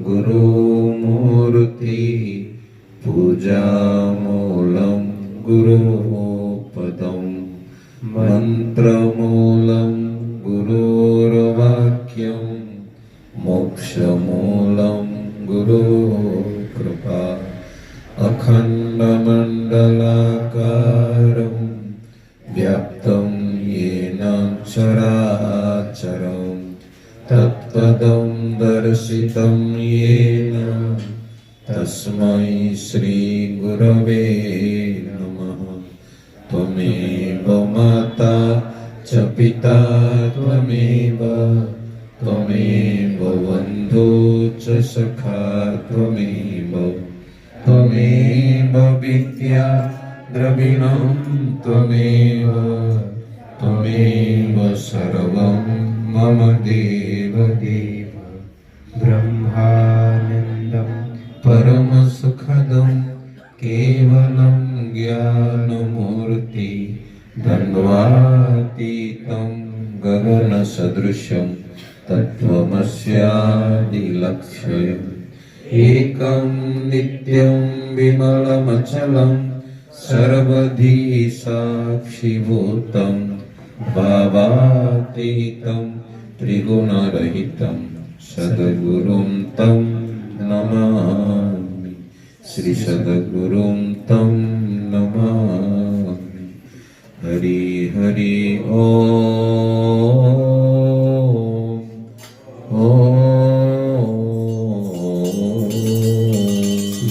गुरुमूर्ति पूजामूलं गुरुपदं मन्त्रमूलं गुरुर्वाक्यं मोक्षमूलं गुरुकृपा अखण्डमण्डलाकारं व्याप्तं येन चराचरं तत्पदं दर्शितं येन तस्मै श्रीगुरवे नमः। त्वमेव माता च पिता त्वमेव बन्धु च सखा त्वमेव विद्या द्रविणं त्वमेव सर्वं मम देव ब्रह्मानन्दं परमसुखदं केवलं ज्ञानमूर्ति द्वन्द्वातीतं गगनसदृशं तत्त्वमस्यादिलक्ष्यम् एकं नित्यं विमलमचलं सर्वधी साक्षिभूतं भावातीतं त्रिगुणरहितं सद्गुरुं तं नमामि। श्री सद्गुरुं तं नमामि। हरि हरि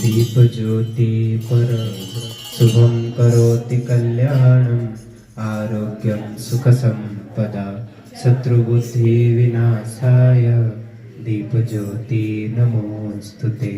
दीपज्योति पर शुभं करोति कल्याणम् आरोग्यं सुखसम्पदा शत्रुबुद्धि विनाशाय दीपज्योति नमोस्तुते।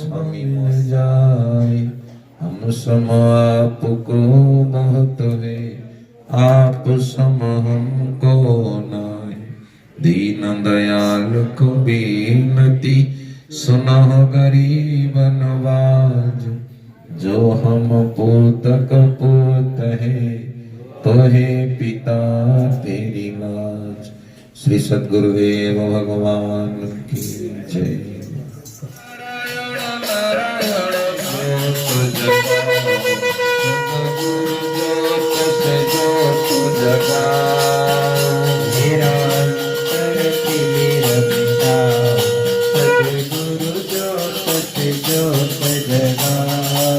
स्वामी मुझ जाए। हम सम आपको बहुत है, आप सम हमको नाय। दीन दयाल को बीनती, सुनह गरीब नवाज। जो हम पूत कपूत है, तो हे पिता तेरी लाज। श्री सद्गुरुदेव भगवान की जय। नारायण नारायण ज्योत जगाओ, सद्गुरु ज्योत से ज्योत जगाओ। मेरा अंतर तिमिर मिटाओ, सद्गुरु ज्योत से ज्योत जगाओ।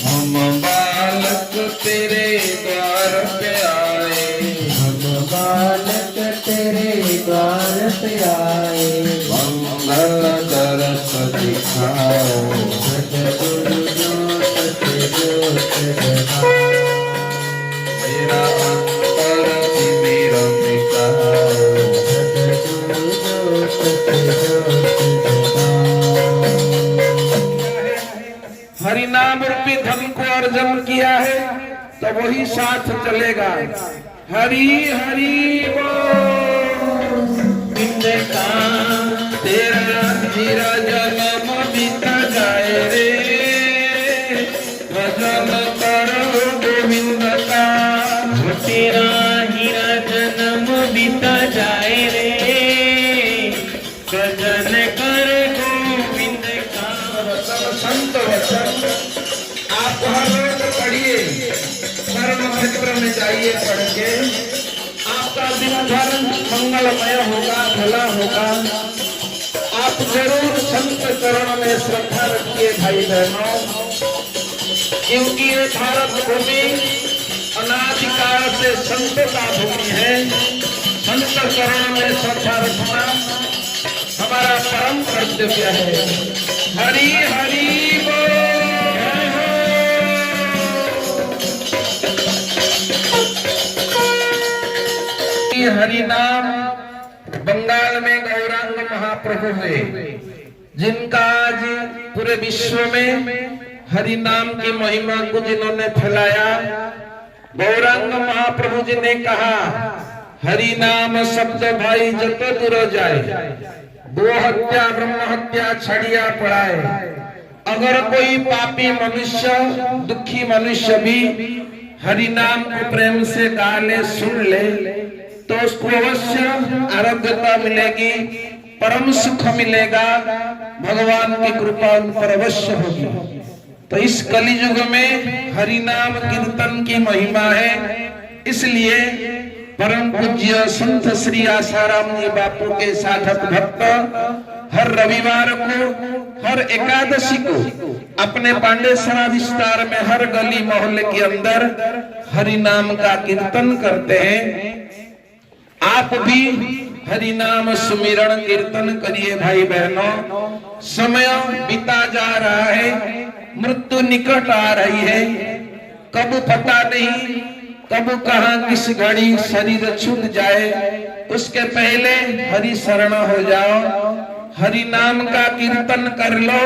हम बालक तेरे द्वार पे आए, हम बालक तेरे द्वार पे आए। मंगल दरस दिखाओ। सद्गुरु ज्योत से ज्योत जगाओ। मेरा अंतर तिमिर मिटाओ। सद्गुरु ज्योत से ज्योत जगाओ। हरि नाम रूपी धन को अर्जन किया है तो वही साथ चलेगा। हरि हरि बोल। बिंदे का तेरा जीरा जन्म बीता जाए रे, भजन करो गोविंद का। तेरा हीरा जन्म बीता जाए रे, भजन कर गोविंद का। संत वचन आप हर रोज पढ़िए, कर्म क्षेत्र में जाइए पढ़ के, आपका दिन भर मंगलमय होगा, भला होगा। आप जरूर संत चरण में श्रद्धा रखिए भाई बहनों, क्योंकि ये भारत भूमि अनादिकाल से संत का भूमि है। संत चरण में श्रद्धा रखना हमारा परम कर्तव्य है। हरि हरि बोल। हरि नाम बंगाल में गौरांग महाप्रभु है, जिनका आज पूरे विश्व में हरि नाम की महिमा को जिन्होंने फैलाया। गौरांग महाप्रभु जी ने कहा, हरि नाम शब्द भाई जत दूर जाए, गो हत्या ब्रह्म हत्या छड़िया पड़ाए। अगर कोई पापी मनुष्य, दुखी मनुष्य भी हरि नाम को प्रेम से गा ले, सुन ले, तो उसको अवश्य आरोग्यता मिलेगी, परम सुख मिलेगा, भगवान की कृपा उन पर अवश्य होगी। तो इस कलियुग में हरि नाम कीर्तन की महिमा है। इसलिए परम पूज्य संत श्री आसाराम जी बापू के साधक भक्त हर रविवार को, हर एकादशी को अपने पांडेसरा विस्तार में हर गली मोहल्ले के अंदर हरि नाम का कीर्तन करते हैं। आप भी हरि नाम सुमिरण कीर्तन करिए भाई बहनों। समय बीता जा रहा है, मृत्यु निकट आ रही है, कब पता नहीं, कब कहां किस घड़ी शरीर छूट जाए। उसके पहले हरि शरण हो जाओ, हरि नाम का कीर्तन कर लो,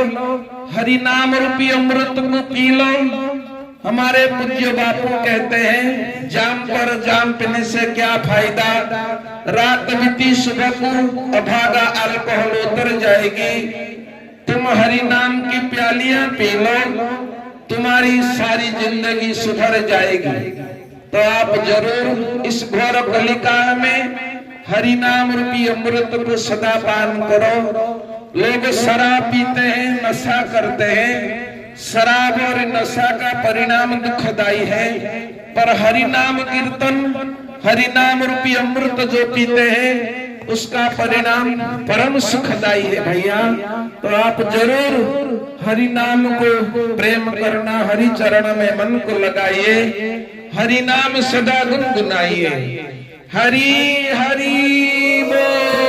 हरि नाम रूपी अमृत को पी लो। हमारे पूज्य बापू कहते हैं, जाम पर जाम पीने से क्या फायदा, रात बीती सुबह को अभागा अल्कोहल उतर जाएगी। तुम हरि नाम की प्यालियां पी लो, तुम्हारी सारी जिंदगी सुधर जाएगी। तो आप जरूर इस घोर कलिकाल में हरि नाम रूपी अमृत को सदा पान करो। लोग शराब पीते हैं, नशा करते हैं। शराब और नशा का परिणाम दुखदायी है, पर हरि नाम कीर्तन, हरि नाम रूपी अमृत जो पीते हैं, उसका परिणाम परम सुखदायी है भैया। तो आप जरूर हरि नाम को प्रेम करना, हरि चरण में मन को लगाइए, हरि नाम सदा गुनगुनाइए। हरि हरि बोल।